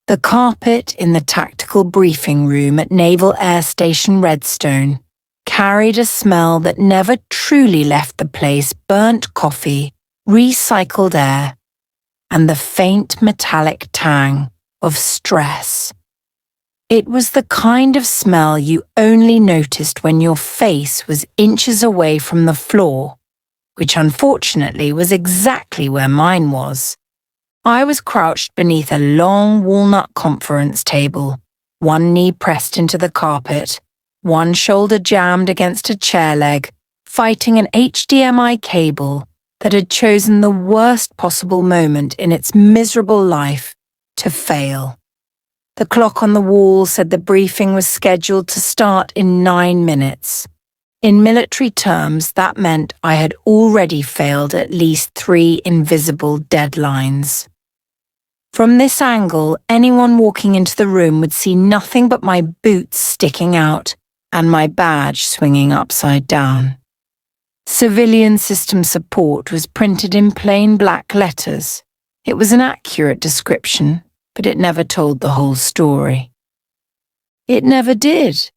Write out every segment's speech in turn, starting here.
The carpet in the tactical briefing room at Naval Air Station Redstone carried a smell that never truly left the place: burnt coffee, recycled air, and the faint metallic tang of stress. It was the kind of smell you only noticed when your face was inches away from the floor, which unfortunately was exactly where mine was. I was crouched beneath a long walnut conference table, one knee pressed into the carpet, one shoulder jammed against a chair leg, fighting an HDMI cable that had chosen the worst possible moment in its miserable life to fail. The clock on the wall said the briefing was scheduled to start in 9 minutes. In military terms, that meant I had already failed at least 3 invisible deadlines. From this angle, anyone walking into the room would see nothing but my boots sticking out and my badge swinging upside down. Civilian System Support was printed in plain black letters. It was an accurate description, but it never told the whole story. It never did.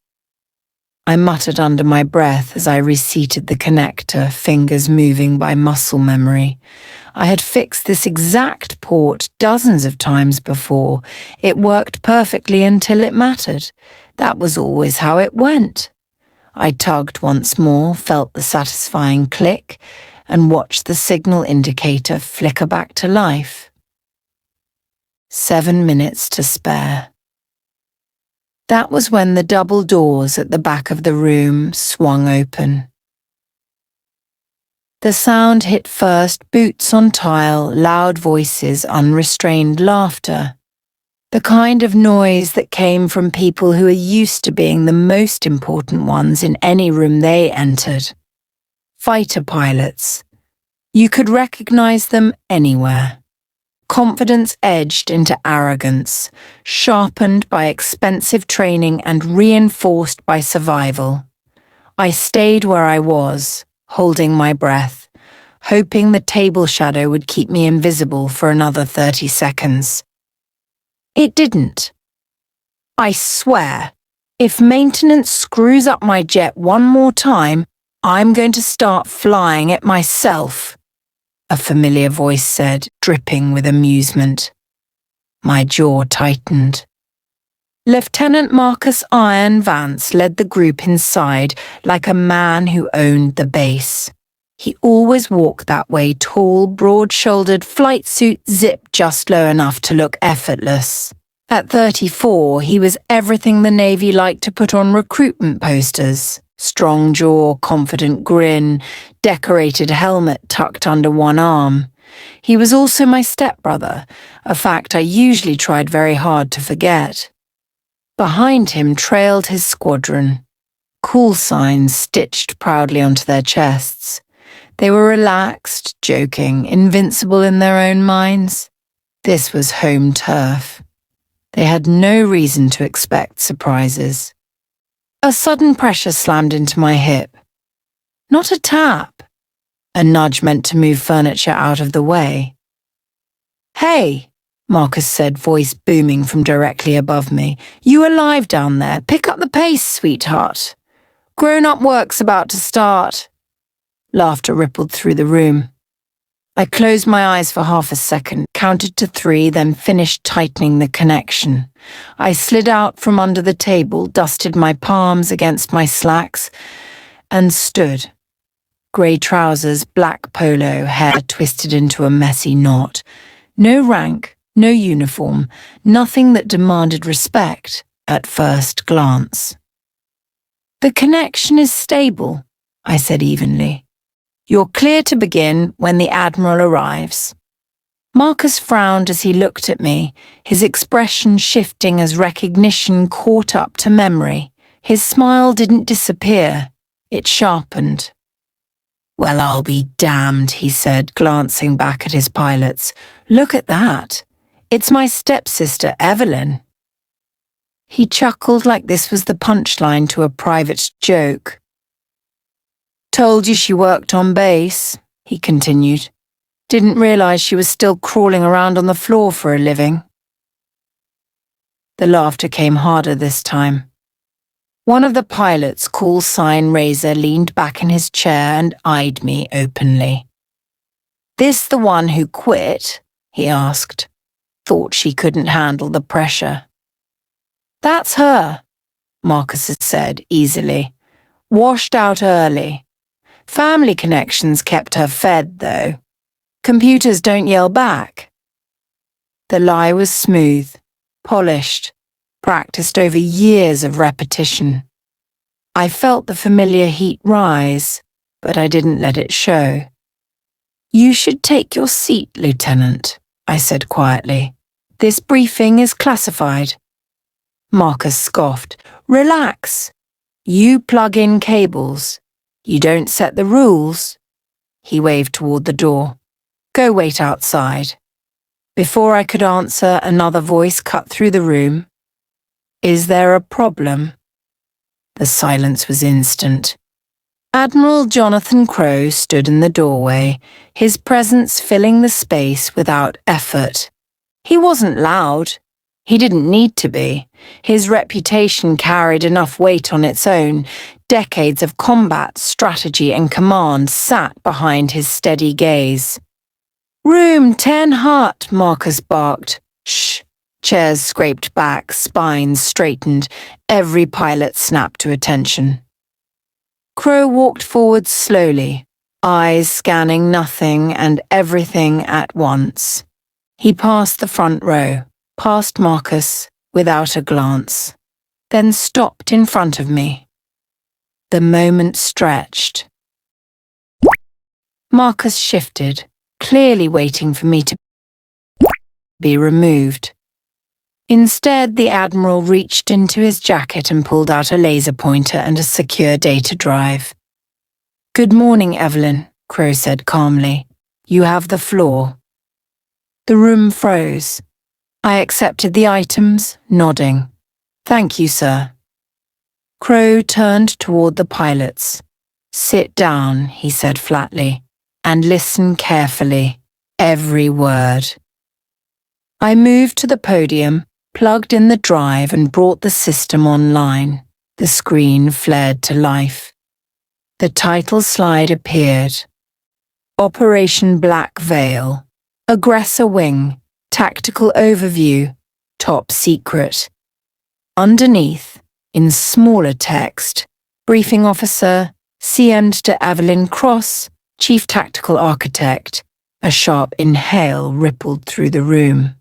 I muttered under my breath as I reseated the connector, fingers moving by muscle memory. I had fixed this exact port dozens of times before. It worked perfectly until it mattered. That was always how it went. I tugged once more, felt the satisfying click, and watched the signal indicator flicker back to life. 7 minutes to spare. That was when the double doors at the back of the room swung open. The sound hit first: boots on tile, loud voices, unrestrained laughter. The kind of noise that came from people who are used to being the most important ones in any room they entered. Fighter pilots. You could recognize them anywhere. Confidence edged into arrogance, sharpened by expensive training and reinforced by survival. I stayed where I was, holding my breath, hoping the table shadow would keep me invisible for another 30 seconds. It didn't. I swear, if maintenance screws up my jet one more time, I'm going to start flying it myself, a familiar voice said, dripping with amusement. My jaw tightened. Lieutenant Marcus Iron Vance led the group inside like a man who owned the base. He always walked that way, tall, broad-shouldered, flight suit zipped just low enough to look effortless. At 34, he was everything the Navy liked to put on recruitment posters. Strong jaw, confident grin, decorated helmet tucked under one arm. He was also my stepbrother, a fact I usually tried very hard to forget. Behind him trailed his squadron, call signs stitched proudly onto their chests. They were relaxed, joking, invincible in their own minds. This was home turf. They had no reason to expect surprises. A sudden pressure slammed into my hip. Not a tap. A nudge meant to move furniture out of the way. "Hey," Marcus said, voice booming from directly above me. "You alive down there? Pick up the pace, sweetheart. Grown-up work's about to start." Laughter rippled through the room. I closed my eyes for half a second, counted to 3, then finished tightening the connection. I slid out from under the table, dusted my palms against my slacks, and stood. Grey trousers, black polo, hair twisted into a messy knot. No rank, no uniform, nothing that demanded respect at first glance. "The connection is stable," I said evenly. "You're clear to begin when the Admiral arrives." Marcus frowned as he looked at me, his expression shifting as recognition caught up to memory. His smile didn't disappear, it sharpened. "Well, I'll be damned," he said, glancing back at his pilots. "Look at that. It's my stepsister, Evelyn." He chuckled like this was the punchline to a private joke. "Told you she worked on base," he continued. "Didn't realize she was still crawling around on the floor for a living." The laughter came harder this time. One of the pilot's call sign raiser leaned back in his chair and eyed me openly. "This the one who quit?" he asked. Thought she couldn't handle the pressure. "That's her," Marcus had said easily. "Washed out early. Family connections kept her fed, though. Computers don't yell back." The lie was smooth, polished, practiced over years of repetition. I felt the familiar heat rise, but I didn't let it show. "You should take your seat, Lieutenant," I said quietly. "This briefing is classified." Marcus scoffed. "Relax. You plug in cables. You don't set the rules." He waved toward the door. "Go wait outside." Before I could answer, another voice cut through the room. "Is there a problem?" The silence was instant. Admiral Jonathan Crowe stood in the doorway, his presence filling the space without effort. He wasn't loud. He didn't need to be. His reputation carried enough weight on its own. Decades of combat, strategy, and command sat behind his steady gaze. "Room 10 hot," Marcus barked. "Shh." Chairs scraped back, spines straightened. Every pilot snapped to attention. Crowe walked forward slowly, eyes scanning nothing and everything at once. He passed the front row, past Marcus, without a glance, then stopped in front of me. The moment stretched. Marcus shifted, clearly waiting for me to be removed. Instead, the Admiral reached into his jacket and pulled out a laser pointer and a secure data drive. "Good morning, Evelyn," Crowe said calmly. "You have the floor." The room froze. I accepted the items, nodding. "Thank you, sir." Crowe turned toward the pilots. "Sit down," he said flatly, "and listen carefully. Every word." I moved to the podium, plugged in the drive and brought the system online. The screen flared to life. The title slide appeared. Operation Black Veil. Aggressor Wing. Tactical Overview. Top Secret. Underneath, in smaller text, Briefing Officer, CM'd to Evelyn Cross, Chief Tactical Architect. A sharp inhale rippled through the room.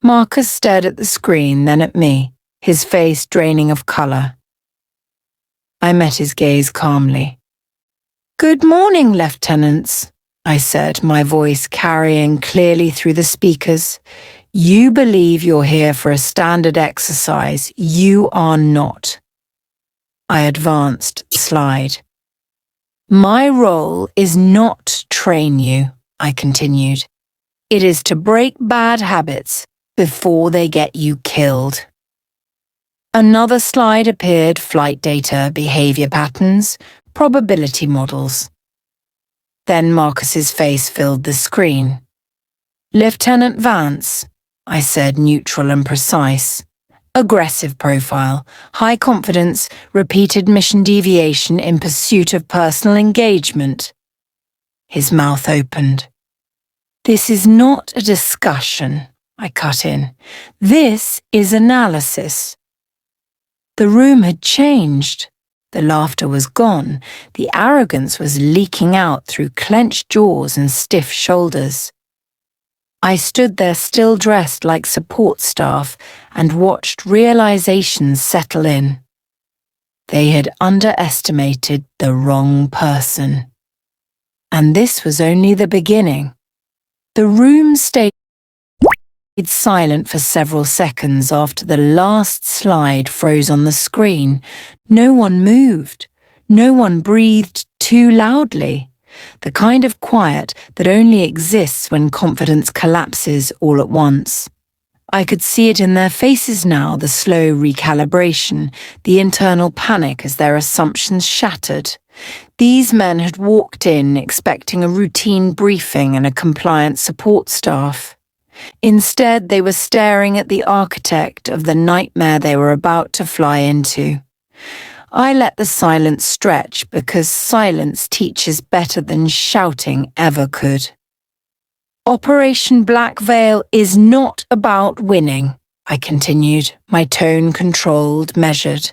Marcus stared at the screen, then at me, his face draining of colour. I met his gaze calmly. "Good morning, Lieutenants," I said, my voice carrying clearly through the speakers. "You believe you're here for a standard exercise. You are not." I advanced the slide. "My role is not to train you," I continued. "It is to break bad habits before they get you killed." Another slide appeared: flight data, behavior patterns, probability models. Then Marcus's face filled the screen. "Lieutenant Vance," I said, neutral and precise. "Aggressive profile, high confidence, repeated mission deviation in pursuit of personal engagement." His mouth opened. "This is not a discussion," I cut in. "This is analysis." The room had changed. The laughter was gone. The arrogance was leaking out through clenched jaws and stiff shoulders. I stood there still dressed like support staff and watched realizations settle in. They had underestimated the wrong person. And this was only the beginning. The room stayed silent for several seconds after the last slide froze on the screen. No one moved. No one breathed too loudly. The kind of quiet that only exists when confidence collapses all at once. I could see it in their faces now, the slow recalibration, the internal panic as their assumptions shattered. These men had walked in expecting a routine briefing and a compliant support staff. Instead, they were staring at the architect of the nightmare they were about to fly into. I let the silence stretch because silence teaches better than shouting ever could. Operation Black Veil is not about winning, I continued, my tone controlled, measured.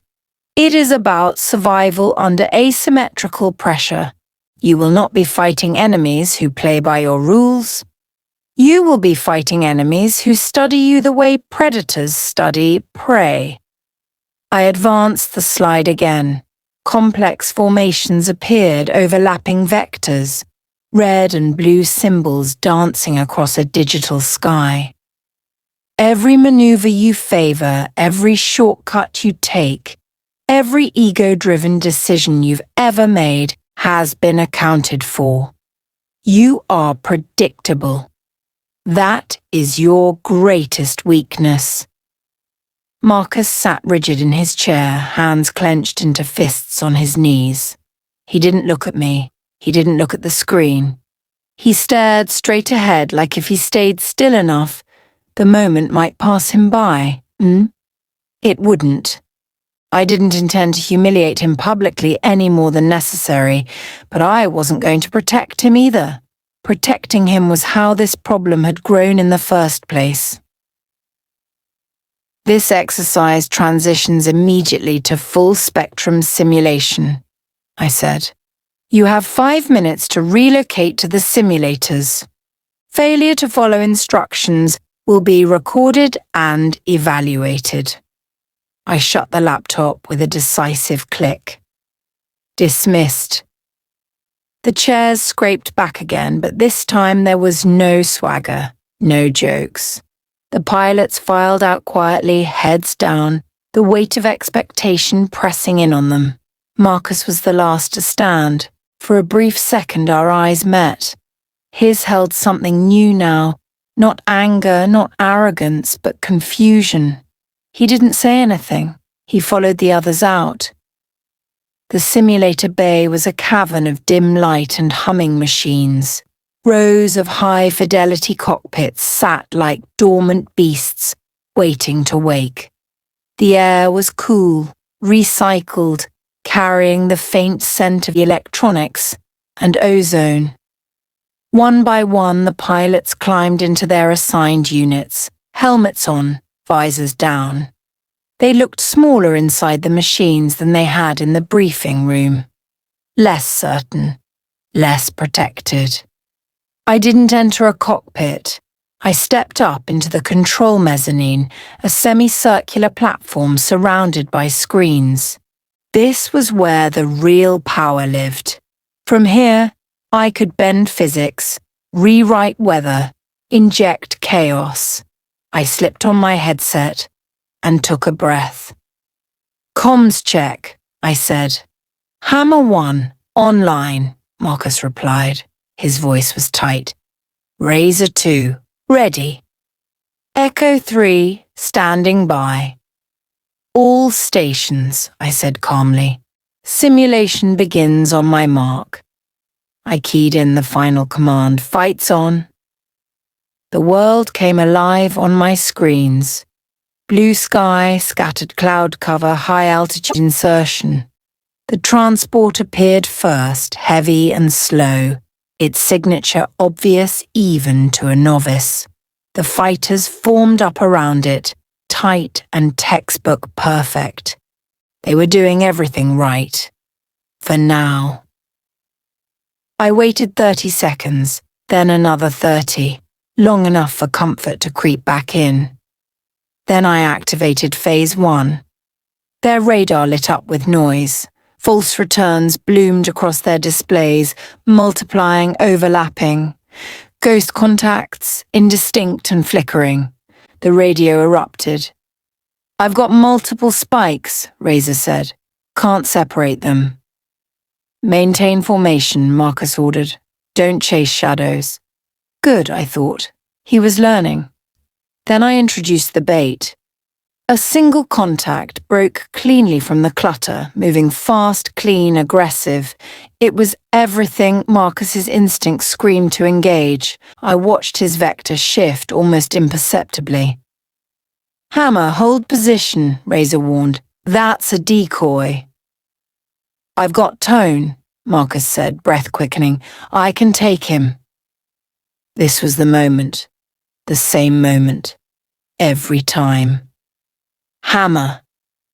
It is about survival under asymmetrical pressure. You will not be fighting enemies who play by your rules. You will be fighting enemies who study you the way predators study prey. I advanced the slide again. Complex formations appeared, overlapping vectors, red and blue symbols dancing across a digital sky. Every maneuver you favor, every shortcut you take, every ego-driven decision you've ever made has been accounted for. You are predictable. That is your greatest weakness. Marcus sat rigid in his chair, hands clenched into fists on his knees. He didn't look at me. He didn't look at the screen. He stared straight ahead like if he stayed still enough, the moment might pass him by. It wouldn't. I didn't intend to humiliate him publicly any more than necessary, but I wasn't going to protect him either. Protecting him was how this problem had grown in the first place. This exercise transitions immediately to full-spectrum simulation, I said. You have 5 minutes to relocate to the simulators. Failure to follow instructions will be recorded and evaluated. I shut the laptop with a decisive click. Dismissed. The chairs scraped back again, but this time there was no swagger, no jokes. The pilots filed out quietly, heads down, the weight of expectation pressing in on them. Marcus was the last to stand. For a brief second our eyes met. His held something new now, not anger, not arrogance, but confusion. He didn't say anything. He followed the others out. The simulator bay was a cavern of dim light and humming machines. Rows of high-fidelity cockpits sat like dormant beasts, waiting to wake. The air was cool, recycled, carrying the faint scent of electronics and ozone. One by one, the pilots climbed into their assigned units, helmets on, visors down. They looked smaller inside the machines than they had in the briefing room. Less certain, less protected. I didn't enter a cockpit. I stepped up into the control mezzanine, a semicircular platform surrounded by screens. This was where the real power lived. From here, I could bend physics, rewrite weather, inject chaos. I slipped on my headset and took a breath. Comms check, I said. Hammer 1, online, Marcus replied. His voice was tight. Razor 2, ready. Echo 3, standing by. All stations, I said calmly. Simulation begins on my mark. I keyed in the final command, fights on. The world came alive on my screens. Blue sky, scattered cloud cover, high altitude insertion. The transport appeared first, heavy and slow, its signature obvious even to a novice. The fighters formed up around it, tight and textbook perfect. They were doing everything right. For now. I waited 30 seconds, then another 30, long enough for comfort to creep back in. Then I activated Phase 1. Their radar lit up with noise. False returns bloomed across their displays, multiplying, overlapping. Ghost contacts, indistinct and flickering. The radio erupted. I've got multiple spikes, Razor said. Can't separate them. Maintain formation, Marcus ordered. Don't chase shadows. Good, I thought. He was learning. Then I introduced the bait. A single contact broke cleanly from the clutter, moving fast, clean, aggressive. It was everything Marcus's instincts screamed to engage. I watched his vector shift almost imperceptibly. "Hammer, hold position," Razor warned. "That's a decoy." "I've got tone," Marcus said, breath quickening. "I can take him." This was the moment. The same moment. Every time. "Hammer.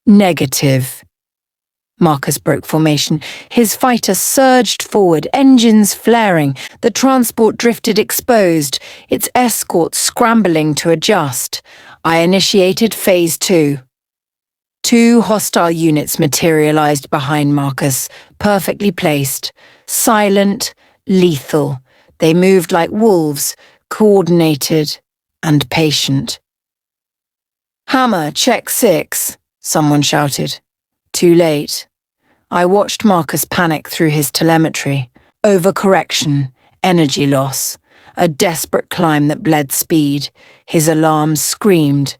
Negative." Marcus broke formation. His fighter surged forward, engines flaring. The transport drifted exposed, its escort scrambling to adjust. I initiated Phase 2. 2 hostile units materialized behind Marcus, perfectly placed. Silent, lethal. They moved like wolves, coordinated and patient. "Hammer, check 6, someone shouted. Too late. I watched Marcus panic through his telemetry. Overcorrection, energy loss, a desperate climb that bled speed. His alarms screamed.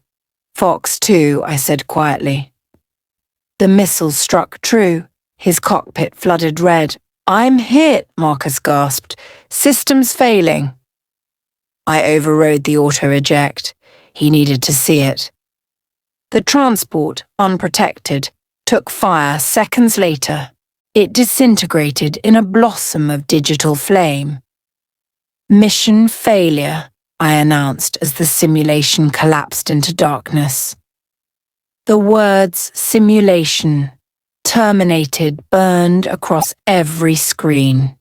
"Fox 2, I said quietly. The missile struck true. His cockpit flooded red. "I'm hit," Marcus gasped. "Systems failing." I overrode the auto-eject. He needed to see it. The transport, unprotected, took fire seconds later. It disintegrated in a blossom of digital flame. "Mission failure," I announced as the simulation collapsed into darkness. The words simulation, terminated, burned across every screen.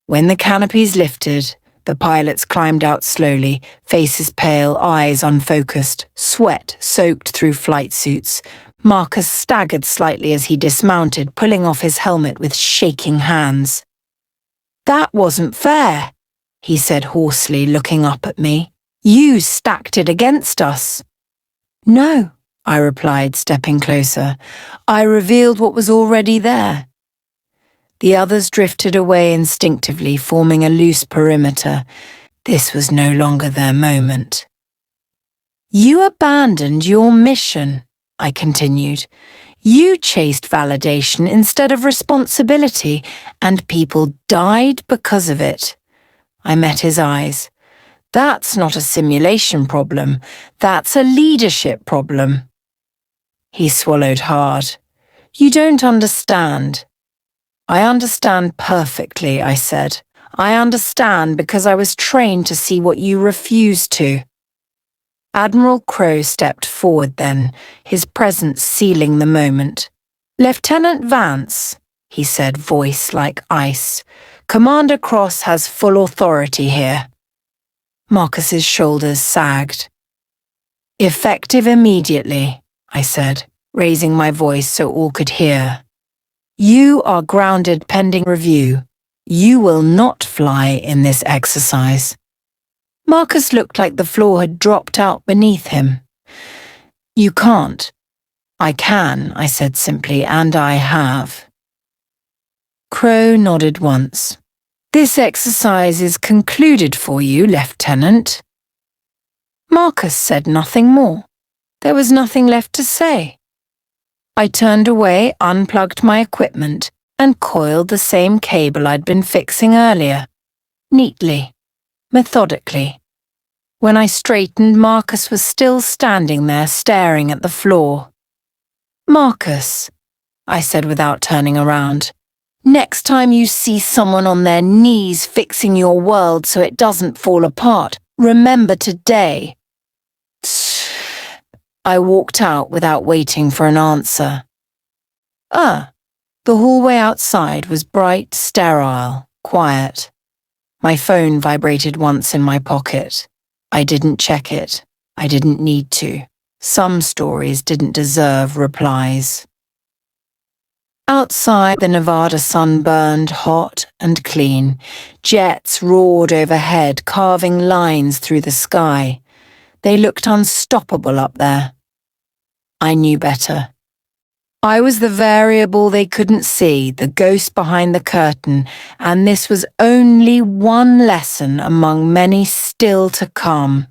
When the canopies lifted, the pilots climbed out slowly, faces pale, eyes unfocused, sweat soaked through flight suits. Marcus staggered slightly as he dismounted, pulling off his helmet with shaking hands. "That wasn't fair," he said hoarsely, looking up at me. "You stacked it against us." "No," I replied, stepping closer. "I revealed what was already there." The others drifted away instinctively, forming a loose perimeter. This was no longer their moment. "You abandoned your mission," I continued. "You chased validation instead of responsibility, and people died because of it." I met his eyes. "That's not a simulation problem. That's a leadership problem." He swallowed hard. "You don't understand." "I understand perfectly," I said. "I understand because I was trained to see what you refused to." Admiral Crowe stepped forward then, his presence sealing the moment. "Lieutenant Vance," he said, voice like ice. "Commander Cross has full authority here." Marcus's shoulders sagged. "Effective immediately," I said, raising my voice so all could hear. "You are grounded pending review. You will not fly in this exercise." Marcus looked like the floor had dropped out beneath him. "You can't." "I can," I said simply, "and I have." Crowe nodded once. "This exercise is concluded for you, Lieutenant." Marcus said nothing more. There was nothing left to say. I turned away, unplugged my equipment, and coiled the same cable I'd been fixing earlier. Neatly, methodically. When I straightened, Marcus was still standing there staring at the floor. "Marcus," I said without turning around, "next time you see someone on their knees fixing your world so it doesn't fall apart, remember today." I walked out without waiting for an answer. The hallway outside was bright, sterile, quiet. My phone vibrated once in my pocket. I didn't check it. I didn't need to. Some stories didn't deserve replies. Outside, the Nevada sun burned hot and clean. Jets roared overhead, carving lines through the sky. They looked unstoppable up there. I knew better. I was the variable they couldn't see, the ghost behind the curtain, and this was only one lesson among many still to come.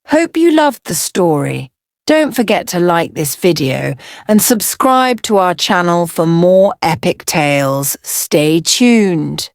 Hope you loved the story. Don't forget to like this video and subscribe to our channel for more epic tales. Stay tuned.